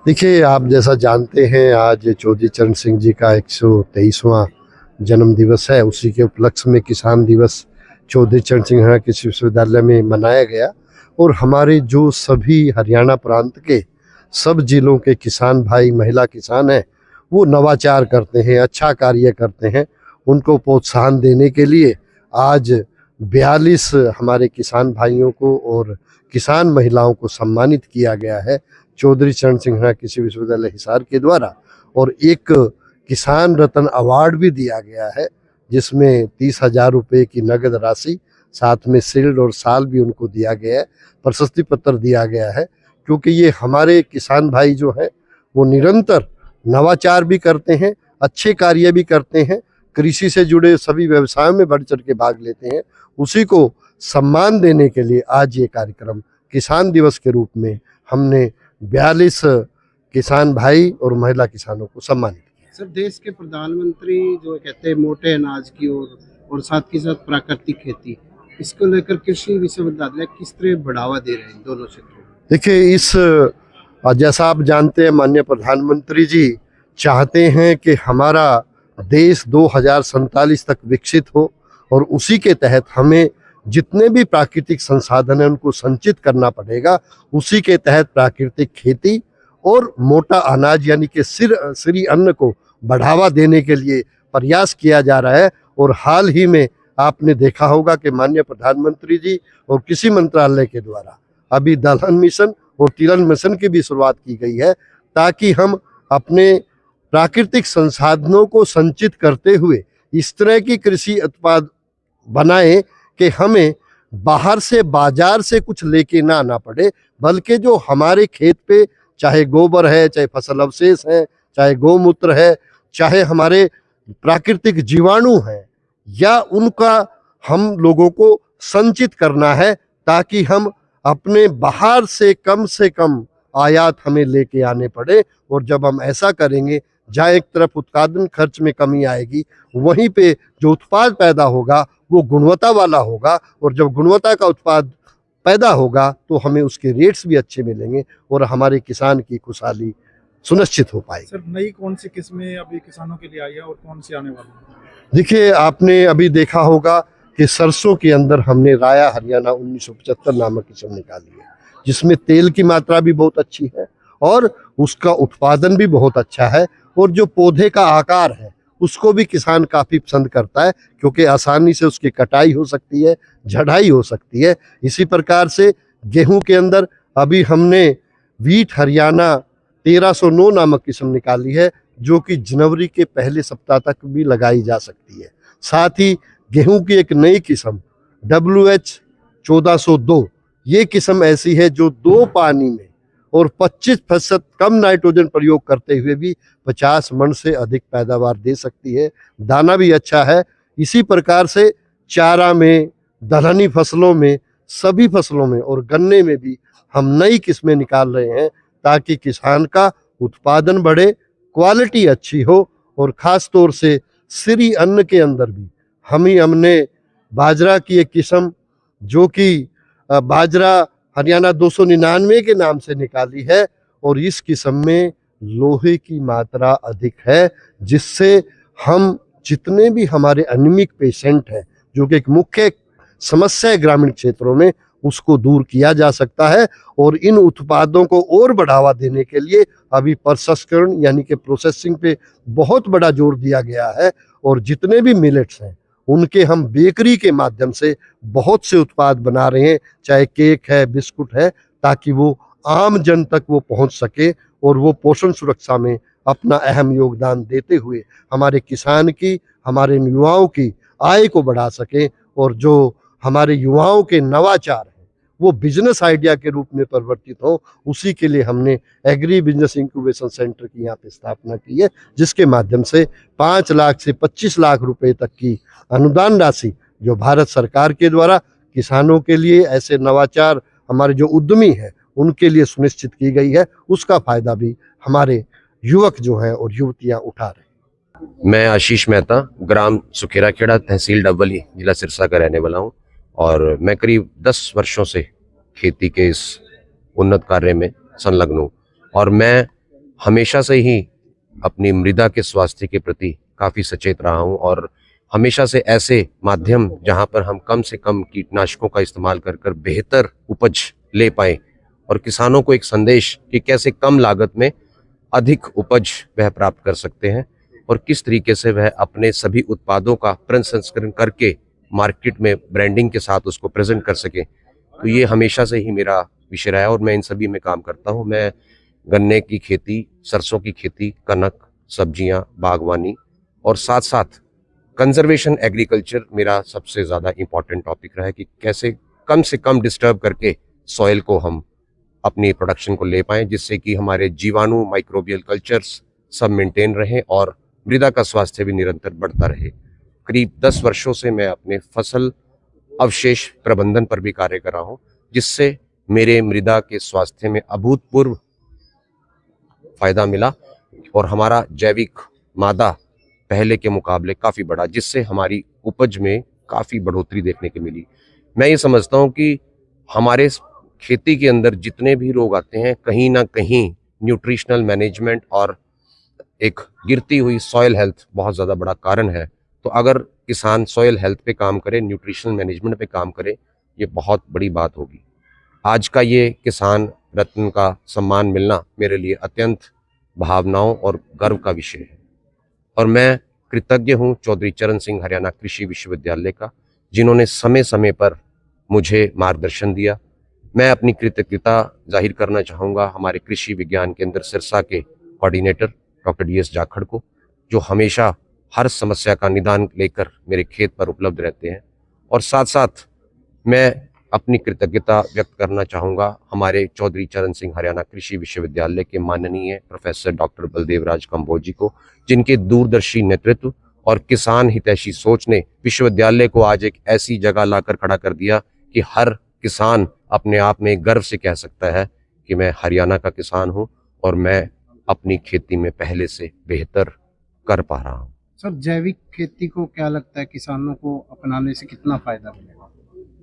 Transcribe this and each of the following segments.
देखिए, आप जैसा जानते हैं आज चौधरी चरण सिंह जी का 123वां जन्म दिवस है। उसी के उपलक्ष्य में किसान दिवस चौधरी चरण सिंह हरियाणा कृषि विश्वविद्यालय में मनाया गया और हमारे जो सभी हरियाणा प्रांत के सब जिलों के किसान भाई महिला किसान हैं, वो नवाचार करते हैं, अच्छा कार्य करते हैं। उनको प्रोत्साहन देने के लिए आज 42 हमारे किसान भाइयों को और किसान महिलाओं को सम्मानित किया गया है चौधरी चरण सिंह हरियाणा कृषि विश्वविद्यालय हिसार के द्वारा। और एक किसान रत्न अवार्ड भी दिया गया है जिसमें 30,000 रुपये की नगद राशि, साथ में शील्ड और शाल भी उनको दिया गया है, प्रशस्ति पत्र दिया गया है। क्योंकि ये हमारे किसान भाई जो हैं वो निरंतर नवाचार भी करते हैं, अच्छे कार्य भी करते हैं, कृषि से जुड़े सभी व्यवसायों में बढ़ चढ़ के भाग लेते हैं। उसी को सम्मान देने के लिए आज ये कार्यक्रम किसान दिवस के रूप में हमने 42 किसान भाई और महिला किसानों को सम्मानित किया। सर, देश के प्रधानमंत्री जो कहते हैं मोटे अनाज की ओर और साथ के साथ प्राकृतिक खेती, इसको लेकर कृषि विश्वविद्यालय किस तरह बढ़ावा दे रहे हैं दोनों क्षेत्रों में? देखिए, जैसा आप जानते हैं माननीय प्रधानमंत्री जी चाहते हैं कि हमारा देश 2047 तक विकसित हो और उसी के तहत हमें जितने भी प्राकृतिक संसाधन हैं उनको संचित करना पड़ेगा। उसी के तहत प्राकृतिक खेती और मोटा अनाज यानी कि श्री अन्न को बढ़ावा देने के लिए प्रयास किया जा रहा है। और हाल ही में आपने देखा होगा कि माननीय प्रधानमंत्री जी और कृषि मंत्रालय के द्वारा अभी दलहन मिशन और तिलहन मिशन की भी शुरुआत की गई है, ताकि हम अपने प्राकृतिक संसाधनों को संचित करते हुए इस तरह की कृषि उत्पाद बनाएं कि हमें बाहर से बाजार से कुछ लेके ना आना पड़े, बल्कि जो हमारे खेत पे चाहे गोबर है, चाहे फसल अवशेष है, चाहे गौमूत्र है, चाहे हमारे प्राकृतिक जीवाणु हैं, या उनका हम लोगों को संचित करना है, ताकि हम अपने बाहर से कम आयात हमें लेके आने पड़े। और जब हम ऐसा करेंगे, जहाँ एक तरफ उत्पादन खर्च में कमी आएगी, वहीं पे जो उत्पाद पैदा होगा वो गुणवत्ता वाला होगा। और जब गुणवत्ता का उत्पाद पैदा होगा तो हमें उसके रेट्स भी अच्छे मिलेंगे और हमारे किसान की खुशहाली सुनिश्चित हो पाएगी। सर, नई कौन सी किस्में अभी किसानों के लिए आई है और कौन सी आने वाली है? देखिए, आपने अभी देखा होगा कि सरसों के अंदर हमने राया हरियाणा 1975 नामक किस्म निकाली है, जिसमें तेल की मात्रा भी बहुत अच्छी है और उसका उत्पादन भी बहुत अच्छा है। और जो पौधे का आकार है उसको भी किसान काफ़ी पसंद करता है, क्योंकि आसानी से उसकी कटाई हो सकती है, झड़ाई हो सकती है। इसी प्रकार से गेहूं के अंदर अभी हमने वीट हरियाणा 1309 नामक किस्म निकाली है, जो कि जनवरी के पहले सप्ताह तक भी लगाई जा सकती है। साथ ही गेहूं की एक नई किस्म WH 1402, ये किस्म ऐसी है जो 2 पानी में और 25% कम नाइट्रोजन प्रयोग करते हुए भी 50 मन से अधिक पैदावार दे सकती है। दाना भी अच्छा है। इसी प्रकार से चारा में, दलहनी फसलों में, सभी फसलों में और गन्ने में भी हम नई किस्में निकाल रहे हैं, ताकि किसान का उत्पादन बढ़े, क्वालिटी अच्छी हो। और ख़ास तौर से श्री अन्न के अंदर भी हमने बाजरा की एक किस्म, जो कि बाजरा हरियाणा 299 के नाम से निकाली है, और इस किस्म में लोहे की मात्रा अधिक है, जिससे हम जितने भी हमारे एनीमिक पेशेंट हैं, जो कि एक मुख्य समस्या है ग्रामीण क्षेत्रों में, उसको दूर किया जा सकता है। और इन उत्पादों को और बढ़ावा देने के लिए अभी प्रसंस्करण यानी कि प्रोसेसिंग पे बहुत बड़ा जोर दिया गया है। और जितने भी मिलेट्स हैं उनके हम बेकरी के माध्यम से बहुत से उत्पाद बना रहे हैं, चाहे केक है, बिस्कुट है, ताकि वो आम जन तक वो पहुंच सके और वो पोषण सुरक्षा में अपना अहम योगदान देते हुए हमारे किसान की, हमारे युवाओं की आय को बढ़ा सके। और जो हमारे युवाओं के नवाचार हैं वो बिजनेस आइडिया के रूप में परिवर्तित हो, उसी के लिए हमने एग्री बिजनेस इंक्यूबेशन सेंटर की यहाँ पे स्थापना की है, जिसके माध्यम से 5 लाख से 25 लाख रुपए तक की अनुदान राशि जो भारत सरकार के द्वारा किसानों के लिए, ऐसे नवाचार हमारे जो उद्यमी हैं उनके लिए सुनिश्चित की गई है, उसका फायदा भी हमारे युवक जो हैं और युवतियां उठा रहे हैं। मैं आशीष मेहता, ग्राम सुखेरा खेड़ा, तहसील डबली, जिला सिरसा का रहने वाला हूँ। और मैं करीब 10 वर्षों से खेती के इस उन्नत कार्य में संलग्न हूँ। और मैं हमेशा से ही अपनी मृदा के स्वास्थ्य के प्रति काफ़ी सचेत रहा हूँ और हमेशा से ऐसे माध्यम जहाँ पर हम कम से कम कीटनाशकों का इस्तेमाल कर कर बेहतर उपज ले पाएँ और किसानों को एक संदेश कि कैसे कम लागत में अधिक उपज वह प्राप्त कर सकते हैं और किस तरीके से वह अपने सभी उत्पादों का प्रसंस्करण करके मार्केट में ब्रांडिंग के साथ उसको प्रेजेंट कर सके। तो ये हमेशा से ही मेरा विषय रहा है और मैं इन सभी में काम करता हूँ। मैं गन्ने की खेती, सरसों की खेती, कनक, सब्जियां, बागवानी और साथ साथ कंजर्वेशन एग्रीकल्चर मेरा सबसे ज़्यादा इम्पॉर्टेंट टॉपिक रहा है कि कैसे कम से कम डिस्टर्ब करके सॉइल को हम अपनी प्रोडक्शन को ले पाएँ, जिससे कि हमारे जीवाणु, माइक्रोबियल कल्चर्स सब मेंटेन रहें और मृदा का स्वास्थ्य भी निरंतर बढ़ता रहे। करीब 10 वर्षों से मैं अपने फसल अवशेष प्रबंधन पर भी कार्य कर रहा हूँ, जिससे मेरे मृदा के स्वास्थ्य में अभूतपूर्व फायदा मिला और हमारा जैविक मादा पहले के मुकाबले काफ़ी बढ़ा, जिससे हमारी उपज में काफ़ी बढ़ोतरी देखने को मिली। मैं ये समझता हूँ कि हमारे खेती के अंदर जितने भी रोग आते हैं, कहीं ना कहीं न्यूट्रिशनल मैनेजमेंट और एक गिरती हुई सॉइल हेल्थ बहुत ज़्यादा बड़ा कारण है। तो अगर किसान सॉइल हेल्थ पे काम करे, न्यूट्रिशनल मैनेजमेंट पे काम करे, ये बहुत बड़ी बात होगी। आज का ये किसान रत्न का सम्मान मिलना मेरे लिए अत्यंत भावनाओं और गर्व का विषय है और मैं कृतज्ञ हूँ चौधरी चरण सिंह हरियाणा कृषि विश्वविद्यालय का, जिन्होंने समय समय पर मुझे मार्गदर्शन दिया। मैं अपनी कृतज्ञता जाहिर करना चाहूँगा हमारे कृषि विज्ञान केंद्र सिरसा के कोऑर्डिनेटर डॉक्टर DS जाखड़ को, जो हमेशा हर समस्या का निदान लेकर मेरे खेत पर उपलब्ध रहते हैं। और साथ साथ मैं अपनी कृतज्ञता व्यक्त करना चाहूँगा हमारे चौधरी चरण सिंह हरियाणा कृषि विश्वविद्यालय के माननीय प्रोफेसर डॉक्टर बलदेव राज कंबोज जी को, जिनके दूरदर्शी नेतृत्व और किसान हितैषी सोच ने विश्वविद्यालय को आज एक ऐसी जगह लाकर खड़ा कर दिया कि हर किसान अपने आप में गर्व से कह सकता है कि मैं हरियाणा का किसान हूँ और मैं अपनी खेती में पहले से बेहतर कर पा रहा हूँ। सर, जैविक खेती को क्या लगता है किसानों को अपनाने से कितना फायदा मिलेगा?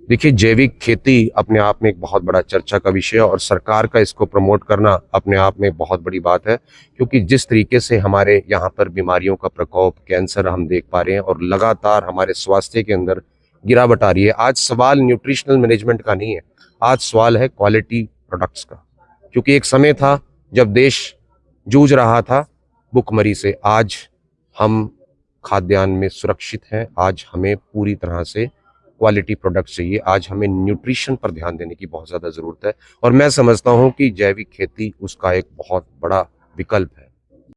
देखिए, जैविक खेती अपने आप में एक बहुत बड़ा चर्चा का विषय है और सरकार का इसको प्रमोट करना अपने आप में बहुत बड़ी बात है, क्योंकि जिस तरीके से हमारे यहाँ पर बीमारियों का प्रकोप, कैंसर हम देख पा रहे हैं और लगातार हमारे स्वास्थ्य के अंदर गिरावट आ रही है। आज सवाल न्यूट्रिशनल मैनेजमेंट का नहीं है, आज सवाल है क्वालिटी प्रोडक्ट्स का, क्योंकि एक समय था जब देश जूझ रहा था भुखमरी से। आज हम खाद्यान्न में सुरक्षित हैं, आज हमें पूरी तरह से क्वालिटी प्रोडक्ट चाहिए, आज हमें न्यूट्रिशन पर ध्यान देने की बहुत ज़्यादा ज़रूरत है और मैं समझता हूँ कि जैविक खेती उसका एक बहुत बड़ा विकल्प है।